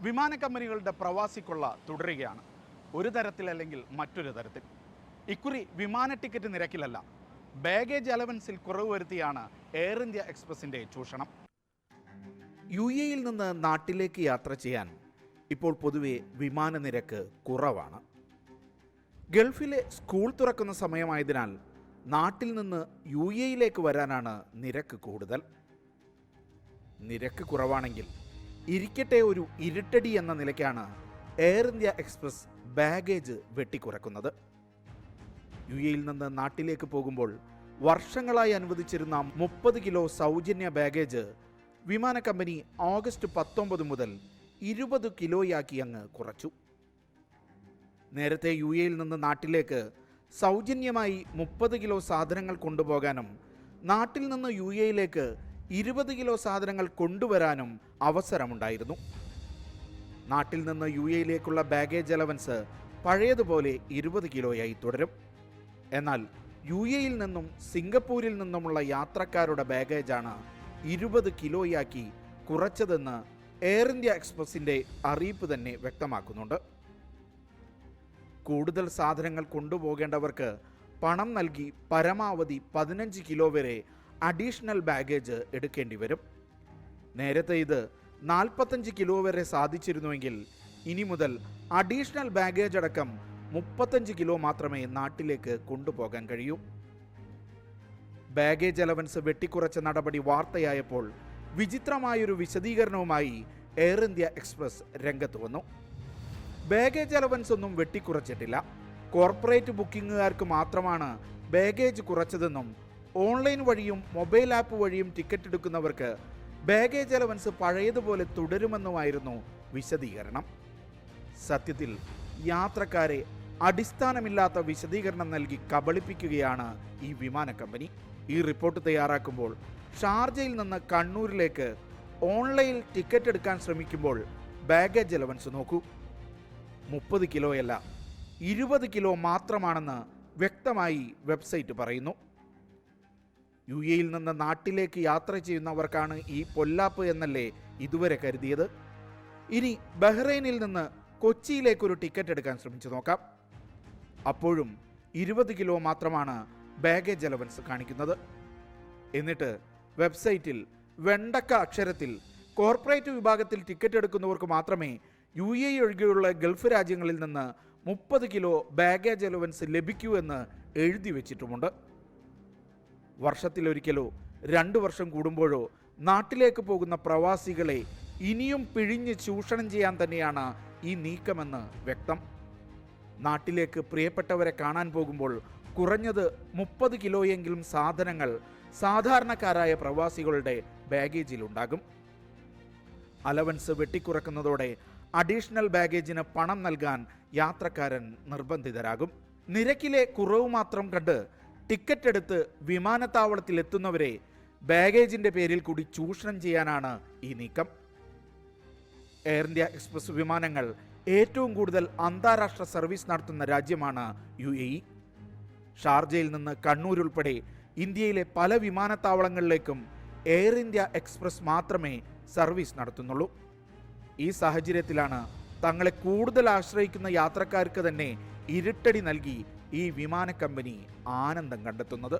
വിമാന കമ്പനികളുടെ പ്രവാസിക്കൊള്ള തുടരുകയാണ്. ഒരു തരത്തിലല്ലെങ്കിൽ മറ്റൊരു തരത്തിൽ. ഇക്കുറി വിമാന ടിക്കറ്റ് നിരക്കിലല്ല, ബാഗേജ് അലവൻസിൽ കുറവ് വരുത്തിയാണ് എയർ ഇന്ത്യ എക്സ്പ്രസിൻ്റെ ചൂഷണം. UAE-യിൽ നിന്ന് നാട്ടിലേക്ക് യാത്ര ചെയ്യാൻ ഇപ്പോൾ പൊതുവെ വിമാന നിരക്ക് കുറവാണ്. ഗൾഫിലെ സ്കൂൾ തുറക്കുന്ന സമയമായതിനാൽ നാട്ടിൽ നിന്ന് UAE-യിലേക്ക് വരാനാണ് നിരക്ക് കൂടുതൽ. നിരക്ക് കുറവാണെങ്കിൽ ഇരിക്കട്ടെ ഒരു ഇരുട്ടടി എന്ന നിലയ്ക്കാണ് എയർ ഇന്ത്യ എക്സ്പ്രസ് ബാഗേജ് വെട്ടിക്കുറക്കുന്നത്. UAE-യിൽ നിന്ന് നാട്ടിലേക്ക് പോകുമ്പോൾ വർഷങ്ങളായി അനുവദിച്ചിരുന്ന 30 കിലോ സൗജന്യ ബാഗേജ് വിമാന കമ്പനി ഓഗസ്റ്റ് 19 മുതൽ 20 കിലോയാക്കി അങ്ങ് കുറച്ചു. നേരത്തെ UAE-യിൽ നിന്ന് നാട്ടിലേക്ക് സൗജന്യമായി 30 കിലോ സാധനങ്ങൾ കൊണ്ടുപോകാനും നാട്ടിൽ നിന്ന് UAE-യിലേക്ക് 20 കിലോ സാധനങ്ങൾ കൊണ്ടുവരാനും അവസരമുണ്ടായിരുന്നു. നാട്ടിൽ നിന്ന് UAE-യിലേക്കുള്ള ബാഗേജ് അലവൻസ് പഴയതുപോലെ 20 കിലോയായി തുടരും. എന്നാൽ UAE-യിൽ നിന്നും സിംഗപ്പൂരിൽ നിന്നുമുള്ള യാത്രക്കാരുടെ ബാഗേജാണ് 20 കിലോയാക്കി കുറച്ചതെന്ന് എയർ ഇന്ത്യ എക്സ്പ്രസിൻ്റെ അറിയിപ്പ് തന്നെ വ്യക്തമാക്കുന്നുണ്ട്. കൂടുതൽ സാധനങ്ങൾ കൊണ്ടുപോകേണ്ടവർക്ക് പണം നൽകി പരമാവധി 15 കിലോ വരെ അഡീഷണൽ ബാഗേജ് എടുക്കേണ്ടി വരും. നേരത്തെ ഇത് 45 കിലോ വരെ സാധിച്ചിരുന്നുവെങ്കിൽ ഇനി മുതൽ അഡീഷണൽ ബാഗേജ് അടക്കം 35 കിലോ മാത്രമേ നാട്ടിലേക്ക് കൊണ്ടുപോകാൻ കഴിയൂ. ബാഗേജ് അലവൻസ് വെട്ടിക്കുറച്ച നടപടി വാർത്തയായപ്പോൾ വിചിത്രമായൊരു വിശദീകരണവുമായി എയർ ഇന്ത്യ എക്സ്പ്രസ് രംഗത്ത് വന്നു. ബാഗേജ് അലവൻസ് ഒന്നും വെട്ടിക്കുറച്ചിട്ടില്ല, കോർപ്പറേറ്റ് ബുക്കിംഗുകാർക്ക് മാത്രമാണ് ബാഗേജ് കുറച്ചതെന്നും ഓൺലൈൻ വഴിയും മൊബൈൽ ആപ്പ് വഴിയും ടിക്കറ്റ് എടുക്കുന്നവർക്ക് ബാഗേജ് അലവൻസ് പഴയതുപോലെ തുടരുമെന്നുമായിരുന്നു വിശദീകരണം. സത്യത്തിൽ യാത്രക്കാരെ അടിസ്ഥാനമില്ലാത്ത വിശദീകരണം നൽകി കബളിപ്പിക്കുകയാണ് ഈ വിമാന കമ്പനി. ഈ റിപ്പോർട്ട് തയ്യാറാക്കുമ്പോൾ ഷാർജയിൽ നിന്ന് കണ്ണൂരിലേക്ക് ഓൺലൈനിൽ ടിക്കറ്റ് എടുക്കാൻ ശ്രമിക്കുമ്പോൾ ബാഗേജ് അലവൻസ് നോക്കൂ, 30 കിലോയല്ല 20 കിലോ മാത്രമാണെന്ന് വ്യക്തമായി വെബ്സൈറ്റ് പറയുന്നു. UAE-യിൽ നിന്ന് നാട്ടിലേക്ക് യാത്ര ചെയ്യുന്നവർക്കാണ് ഈ പൊല്ലാപ്പ് എന്നല്ലേ ഇതുവരെ കരുതിയത്? ഇനി ബഹ്റൈനിൽ നിന്ന് കൊച്ചിയിലേക്കൊരു ടിക്കറ്റ് എടുക്കാൻ ശ്രമിച്ചു നോക്കാം. അപ്പോഴും 20 കിലോ മാത്രമാണ് ബാഗേജ് അലവൻസ് കാണിക്കുന്നത്. എന്നിട്ട് വെബ്സൈറ്റിൽ വെണ്ടക്ക അക്ഷരത്തിൽ കോർപ്പറേറ്റ് വിഭാഗത്തിൽ ടിക്കറ്റ് എടുക്കുന്നവർക്ക് മാത്രമേ UAE ഒഴികെയുള്ള ഗൾഫ് രാജ്യങ്ങളിൽ നിന്ന് 30 കിലോ ബാഗേജ് അലവൻസ് ലഭിക്കൂ എന്ന് എഴുതി വെച്ചിട്ടുമുണ്ട്. വർഷത്തിലൊരിക്കലോ 2 വർഷം കൂടുമ്പോഴോ നാട്ടിലേക്ക് പോകുന്ന പ്രവാസികളെ ഇനിയും പിഴിഞ്ഞ് ചൂഷണം ചെയ്യാൻ തന്നെയാണ് ഈ നീക്കമെന്ന് വ്യക്തം. നാട്ടിലേക്ക് പ്രിയപ്പെട്ടവരെ കാണാൻ പോകുമ്പോൾ കുറഞ്ഞത് 30 കിലോയെങ്കിലും സാധനങ്ങൾ സാധാരണക്കാരായ പ്രവാസികളുടെ ബാഗേജിലുണ്ടാകും. അലവൻസ് വെട്ടിക്കുറക്കുന്നതോടെ അഡീഷണൽ ബാഗേജിന് പണം നൽകാൻ യാത്രക്കാരൻ നിർബന്ധിതരാകും. നിരക്കിലെ കുറവ് മാത്രം കണ്ട് ടിക്കറ്റ് എടുത്ത് വിമാനത്താവളത്തിൽ എത്തുന്നവരെ ബാഗേജിന്റെ പേരിൽ കൂടി ചൂഷണം ചെയ്യാനാണ് ഈ നീക്കം. എയർ ഇന്ത്യ എക്സ്പ്രസ് വിമാനങ്ങൾ ഏറ്റവും കൂടുതൽ അന്താരാഷ്ട്ര സർവീസ് നടത്തുന്ന രാജ്യമാണ് UAE. ഷാർജയിൽ നിന്ന് കണ്ണൂർ ഉൾപ്പെടെ ഇന്ത്യയിലെ പല വിമാനത്താവളങ്ങളിലേക്കും എയർ ഇന്ത്യ എക്സ്പ്രസ് മാത്രമേ സർവീസ് നടത്തുന്നുള്ളൂ. ഈ സാഹചര്യത്തിലാണ് തങ്ങളെ കൂടുതൽ ആശ്രയിക്കുന്ന യാത്രക്കാർക്ക് തന്നെ ഇരുട്ടടി നൽകി ഈ വിമാന കമ്പനി ആനന്ദം കണ്ടെത്തുന്നത്.